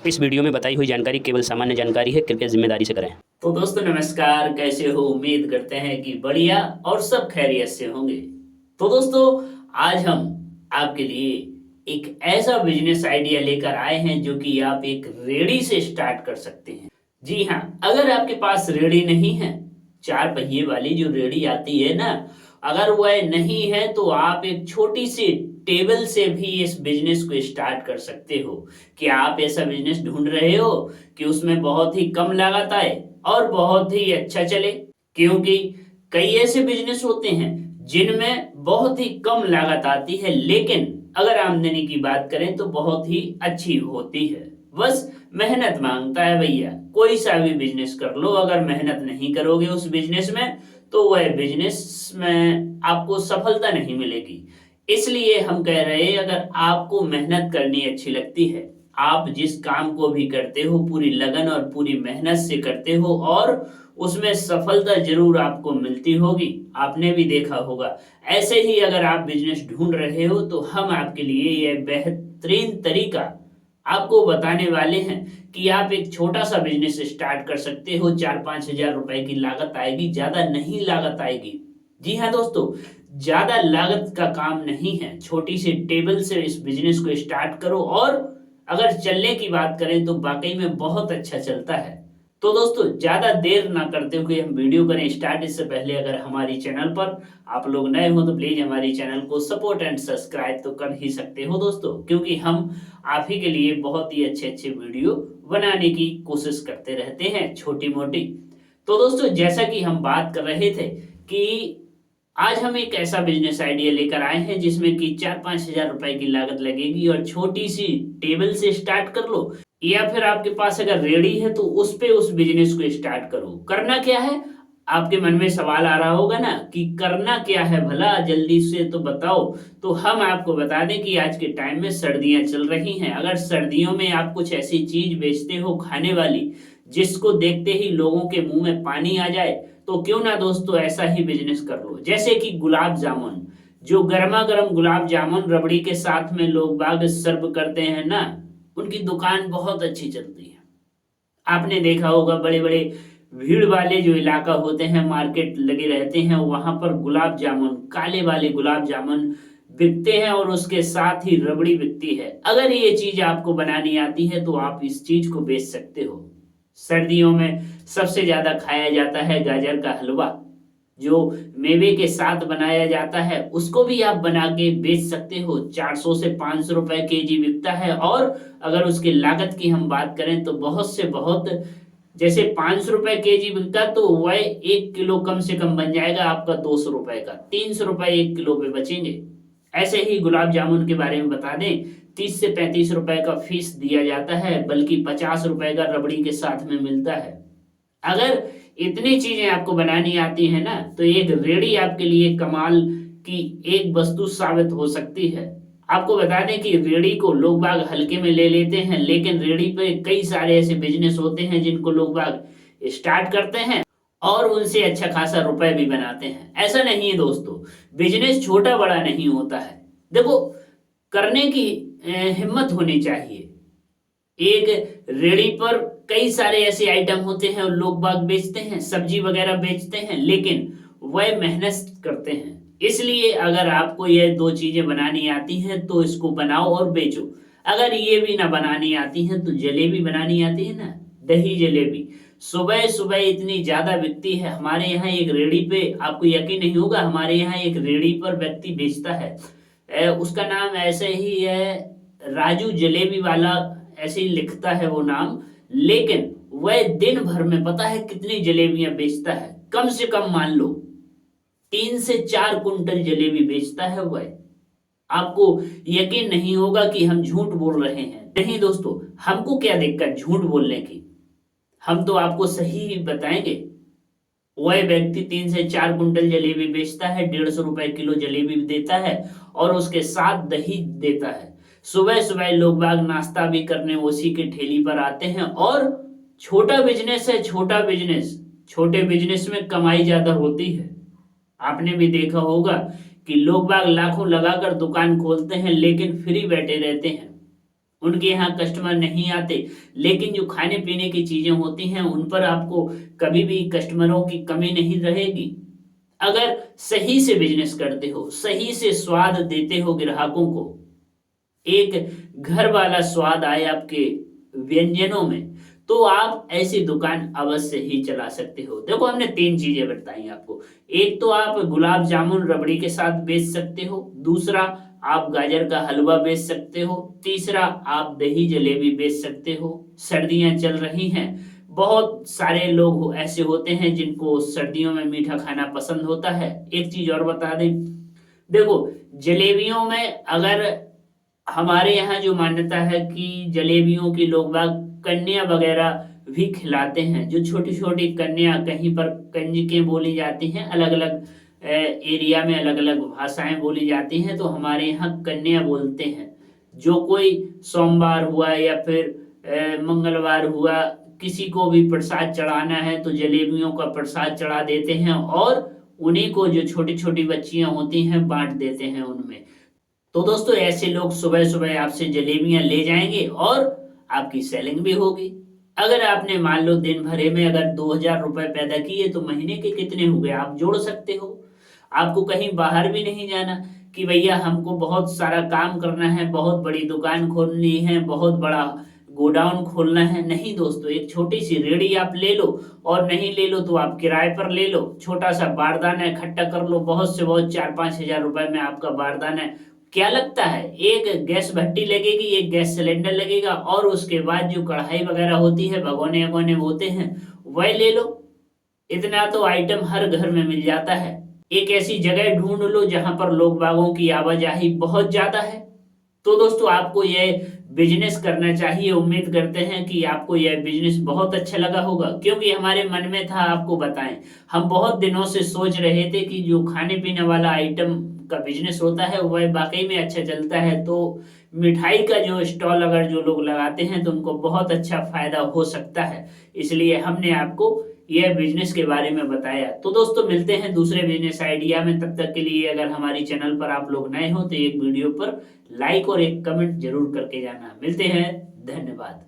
इस वीडियो में बताई हुई जानकारी केवल सामान्य जानकारी है, कृपया जिम्मेदारी से करें। तो दोस्तों नमस्कार, कैसे हो? उम्मीद करते हैं कि बढ़िया और सब खैरियत से होंगे। तो दोस्तों आज हम आपके लिए एक ऐसा बिजनेस आइडिया लेकर आए हैं जो कि आप एक रेड़ी से स्टार्ट कर सकते हैं। जी हाँ, अगर आपके पास रेड़ी नहीं है, चार पहिए वाली जो रेड़ी आती है ना, अगर वह नहीं है तो आप एक छोटी सी टेबल से भी इस बिजनेस को स्टार्ट कर सकते हो। क्या आप ऐसा बिजनेस ढूंढ रहे हो कि उसमें बहुत ही कम लागत आए और बहुत ही अच्छा चले? क्योंकि कई ऐसे बिजनेस होते हैं जिनमें बहुत ही कम लागत आती है, लेकिन अगर आमदनी की बात करें तो बहुत ही अच्छी होती है। बस मेहनत मांगता है भैया। कोई सा भी बिजनेस कर लो, अगर मेहनत नहीं करोगे उस बिजनेस में तो वह बिजनेस में आपको सफलता नहीं मिलेगी। इसलिए हम कह रहे हैं, अगर आपको मेहनत करनी अच्छी लगती है, आप जिस काम को भी करते हो पूरी लगन और पूरी मेहनत से करते हो और उसमें सफलता जरूर आपको मिलती होगी। आपने भी देखा होगा। ऐसे ही अगर आप बिजनेस ढूंढ रहे हो तो हम आपके लिए यह बेहतरीन तरीका आपको बताने वाले हैं कि आप एक छोटा सा बिजनेस स्टार्ट कर सकते हो। 4-5 हजार रुपए की लागत आएगी, ज्यादा नहीं लागत आएगी। जी हाँ दोस्तों, ज्यादा लागत का काम नहीं है। छोटी सी टेबल से इस बिजनेस को स्टार्ट करो और अगर चलने की बात करें तो वाकई में बहुत अच्छा चलता है। तो दोस्तों ज्यादा देर ना करते हुए हम वीडियो करें स्टार्ट। इससे पहले अगर हमारी चैनल पर आप लोग नए हो तो प्लीज हमारी चैनल को सपोर्ट एंड सब्सक्राइब तो कर ही सकते हो दोस्तों, क्योंकि हम आप ही के लिए बहुत ही अच्छे अच्छे वीडियो बनाने की कोशिश करते रहते हैं, छोटी मोटी। तो दोस्तों जैसा कि हम बात कर रहे थे कि आज हम एक ऐसा बिजनेस आइडिया लेकर आए हैं जिसमें कि 4-5 हजार रुपए की लागत लगेगी और छोटी सी टेबल से स्टार्ट कर लो, या फिर आपके पास अगर रेडी है तो उस पे उस बिजनेस को स्टार्ट करो। करना क्या है? आपके मन में सवाल आ रहा होगा ना कि करना क्या है भला, जल्दी से तो बताओ। तो हम आपको बता दें कि आज के टाइम में सर्दियां चल रही हैं। अगर सर्दियों में आप कुछ ऐसी चीज बेचते हो खाने वाली जिसको देखते ही लोगों के मुंह में पानी आ जाए, तो क्यों ना दोस्तों ऐसा ही बिजनेस कर लो। जैसे कि गुलाब जामुन, जो गर्मा गर्म गुलाब जामुन रबड़ी के साथ में लोग बाग सर्व करते हैं ना, उनकी दुकान बहुत अच्छी चलती है। आपने देखा होगा बड़े बड़े भीड़ वाले जो इलाका होते हैं, मार्केट लगे रहते हैं, वहां पर गुलाब जामुन, काले वाले गुलाब जामुन बिकते हैं और उसके साथ ही रबड़ी बिकती है। अगर ये चीज आपको बनानी आती है तो आप इस चीज को बेच सकते हो। सर्दियों में सबसे ज्यादा खाया जाता है गाजर का हलवा, जो मेवे के साथ बनाया जाता है, उसको भी आप बना के बेच सकते हो। 400 से 500 रुपए केजी बिकता है। और अगर उसकी लागत की हम बात करें तो बहुत से बहुत, जैसे 500 रुपए केजी बिकता तो वह 1 किलो कम से कम बन जाएगा आपका 200 रुपए का। 300 रुपए 1 किलो पे बचेंगे। ऐसे ही गुलाब जामुन के बारे में बता दें, 30 से 35 रुपए का फीस दिया जाता है, बल्कि 50 रुपए का रबड़ी के साथ में मिलता है। अगर इतनी चीजें आपको बनानी आती है ना, तो एक रेडी आपके लिए कमाल की एक वस्तु साबित हो सकती है। आपको बता दें कि रेडी को लोग बाग हल्के में ले लेते हैं, लेकिन रेडी पे कई सारे ऐसे बिजनेस होते हैं जिनको लोग बाग स्टार्ट करते हैं और उनसे अच्छा खासा रुपए भी बनाते हैं। ऐसा नहीं है दोस्तों, बिजनेस छोटा बड़ा नहीं होता है। देखो, करने की हिम्मत होनी चाहिए। एक रेडी पर कई सारे ऐसे आइटम होते हैं और लोग बाग बेचते हैं, सब्जी वगैरह बेचते हैं, लेकिन वह मेहनत करते हैं। इसलिए अगर आपको ये दो चीजें बनानी आती हैं तो इसको बनाओ और बेचो। अगर ये भी ना बनानी आती है तो जलेबी बनानी आती है ना, दही जलेबी सुबह सुबह इतनी ज्यादा बिकती है। हमारे यहाँ एक रेडी पे, आपको यकीन नहीं होगा, हमारे यहाँ एक रेडी पर व्यक्ति बेचता है। उसका नाम ऐसे ही है, राजू जलेबी वाला, ऐसे ही लिखता है वो नाम। लेकिन वह दिन भर में पता है कितनी जलेबियां बेचता है? कम से कम मान लो 3 से 4 कुंटल जलेबी बेचता है वह। आपको यकीन नहीं होगा कि हम झूठ बोल रहे हैं। नहीं दोस्तों, हमको क्या दिक्कत झूठ बोलने की, हम तो आपको सही ही बताएंगे। वह व्यक्ति 3 से 4 कुंटल जलेबी बेचता है, 150 रुपए किलो जलेबी देता है और उसके साथ दही देता है। सुबह सुबह लोग बाग नाश्ता भी करने उसी के ठेली पर आते हैं। और छोटा बिजनेस है, छोटा बिजनेस, छोटे बिजनेस में कमाई ज्यादा होती है। आपने भी देखा होगा कि लोग बाग लाखों लगाकर दुकान खोलते हैं लेकिन फ्री बैठे रहते हैं। उनके यहाँ कस्टमर नहीं आते, लेकिन जो खाने पीने की चीजें होती हैं उन पर आपको कभी भी कस्टमरों की कमी नहीं रहेगी। अगर सही से बिजनेस करते हो, सही से स्वाद देते हो ग्राहकों को, एक घर वाला स्वाद आए आपके व्यंजनों में, तो आप ऐसी दुकान अवश्य ही चला सकते हो। देखो हमने 3 चीजें बताई आपको। एक तो आप गुलाब जामुन रबड़ी के साथ बेच सकते हो, दूसरा आप गाजर का हलवा बेच सकते हो, तीसरा आप दही जलेबी बेच सकते हो। सर्दियां चल रही हैं, बहुत सारे लोग ऐसे होते हैं जिनको सर्दियों में मीठा खाना पसंद होता है। एक चीज और बता दें, देखो जलेबियों में अगर हमारे यहाँ जो मान्यता है कि जलेबियों की लोग बाग कन्या वगैरह भी खिलाते हैं। जो छोटी छोटी कन्या, कहीं पर कंजकें बोली जाती हैं, अलग अलग एरिया में अलग अलग भाषाएं बोली जाती हैं, तो हमारे यहाँ कन्या बोलते हैं। जो कोई सोमवार हुआ या फिर मंगलवार हुआ, किसी को भी प्रसाद चढ़ाना है तो जलेबियों का प्रसाद चढ़ा देते हैं और उन्हीं को जो छोटी छोटी बच्चियां होती हैं बांट देते हैं उनमें। तो दोस्तों ऐसे लोग सुबह सुबह आपसे जलेबियां ले जाएंगे और आपकी सेलिंग भी होगी। अगर आपने मान लो दिन भरे में अगर 2000 रुपए पैदा किए तो महीने के कितने हुए आप जोड़ सकते हो। आपको कहीं बाहर भी नहीं जाना कि भैया हमको बहुत सारा काम करना है, बहुत बड़ी दुकान खोलनी है, बहुत बड़ा गोडाउन खोलना है। नहीं दोस्तों, एक छोटी सी रेडी आप ले लो, और नहीं ले लो तो आप किराए पर ले लो। छोटा सा बारदाना इकट्ठा कर लो, बहुत से बहुत 4-5 हजार रुपए में आपका बारदाना। क्या लगता है, एक गैस भट्टी लगेगी, एक गैस सिलेंडर लगेगा, और उसके बाद जो कढ़ाई वगैरह होती है, भगोने वगोने होते हैं, वह ले लो। इतना तो आइटम हर घर में मिल जाता है। एक ऐसी जगह ढूंढ लो जहां पर लोग बागों की आवाजाही बहुत ज्यादा है। तो दोस्तों आपको यह बिजनेस करना चाहिए। उम्मीद करते हैं कि आपको यह बिजनेस बहुत अच्छा लगा होगा, क्योंकि हमारे मन में था आपको बताएं। हम बहुत दिनों से सोच रहे थे कि जो खाने पीने वाला आइटम का बिजनेस होता है वह वाकई में अच्छा चलता है। तो मिठाई का जो स्टॉल अगर जो लोग लगाते हैं तो उनको बहुत अच्छा फायदा हो सकता है, इसलिए हमने आपको यह बिजनेस के बारे में बताया। तो दोस्तों मिलते हैं दूसरे बिजनेस आइडिया में। तब तक के लिए अगर हमारी चैनल पर आप लोग नए हो तो एक वीडियो पर लाइक और एक कमेंट जरूर करके जाना। मिलते हैं, धन्यवाद।